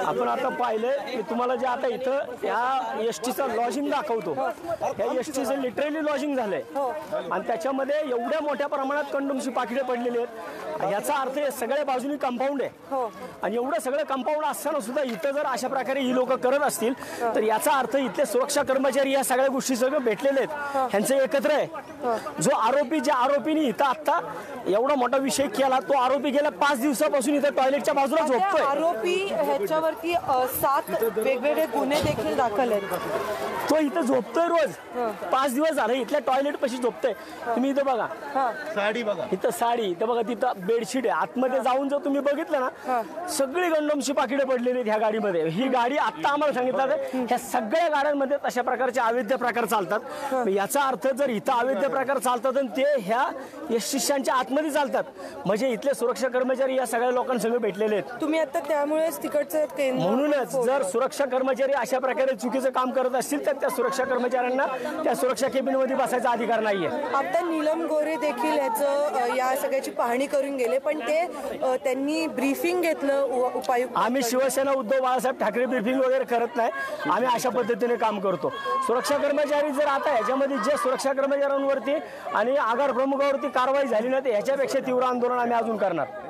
आपण आता पाहिलंय की तुम्हाला जे आता इथं या एसटीचं लॉजिंग दाखवतो, या एसटीचं लिटरली लॉजिंग झालंय आणि त्याच्यामध्ये एवढ्या मोठ्या प्रमाणात कंडोमची पाकिटे पडलेली आहेत। याचा अर्थ हे सगळ्या बाजूनी कंपाऊंड आहे आणि एवढं सगळं कंपाऊंड असताना सुद्धा इथं जर अशा प्रकारे ही लोक करत असतील तर याचा अर्थ इथले सुरक्षा कर्मचारी या सगळ्या गोष्टी सगळं भेटलेले आहेत, ह्यांचं एकत्र आहे। जो आरोपी, ज्या आरोपीने इथं आता एवढा मोठा विषय केला, तो आरोपी गेल्या 5 दिवसापासून इथं टॉयलेटच्या बाजूला झोपतोय। आरोपी ह्याच्यावरती 7 वेगवेगळे गुन्हे देखील दाखल आहेत। तो इथं झोपतोय रोज, 5 दिवस झाले इथल्या टॉयलेट पाशी झोपतोय। तुम्ही इथं बघा, साडी बघा, इथं साडी, इथं बघा, तिथं बेडशीट आहे। आतमध्ये जाऊन जर तुम्ही बघितलं ना, सगळी कंडोमची पाकिटे पडलेली आहेत ह्या गाडीमध्ये। ही गाडी आता आम्हाला सांगितलं ह्या सगळ्या गाड्यांमध्ये तशा प्रकारचे अवैध प्रकार चालतात। याचा अर्थ जर इथं अवैध प्रकार चालतात आणि ते ह्या शिष्यांच्या आतमध्ये चालतात, म्हणजे इथले सुरक्षा कर्मचारी या सगळ्या लोकांसंग भेटलेले आहेत। तुम्ही आता त्यामुळेच तिकडचं केंद्र, म्हणूनच जर सुरक्षा कर्मचारी अशा प्रकारे चुकीचं काम करत असतील तर त्या सुरक्षा कर्मचाऱ्यांना त्या सुरक्षा केबिनमध्ये बसायचा अधिकार नाहीये। आता नीलम गोरे देखील याचं या सगळ्याची पाहणी करून गेले, पण ते त्यांनी ब्रीफिंग घेतलं उपायुक्त। आम्ही शिवसेना उद्धव बाळासाहेब ठाकरे ब्रीफिंग वगैरे करत नाही, आम्ही अशा पद्धतीने काम करतो। सुरक्षा कर्मचारी जर आता याच्यामध्ये जे सुरक्षा कर्मचाऱ्यांवरती आणि आगार प्रमुखावरती कारवाई झाली नाही तर याच्यापेक्षा तीव्र आंदोलन आम्ही अजून करणार।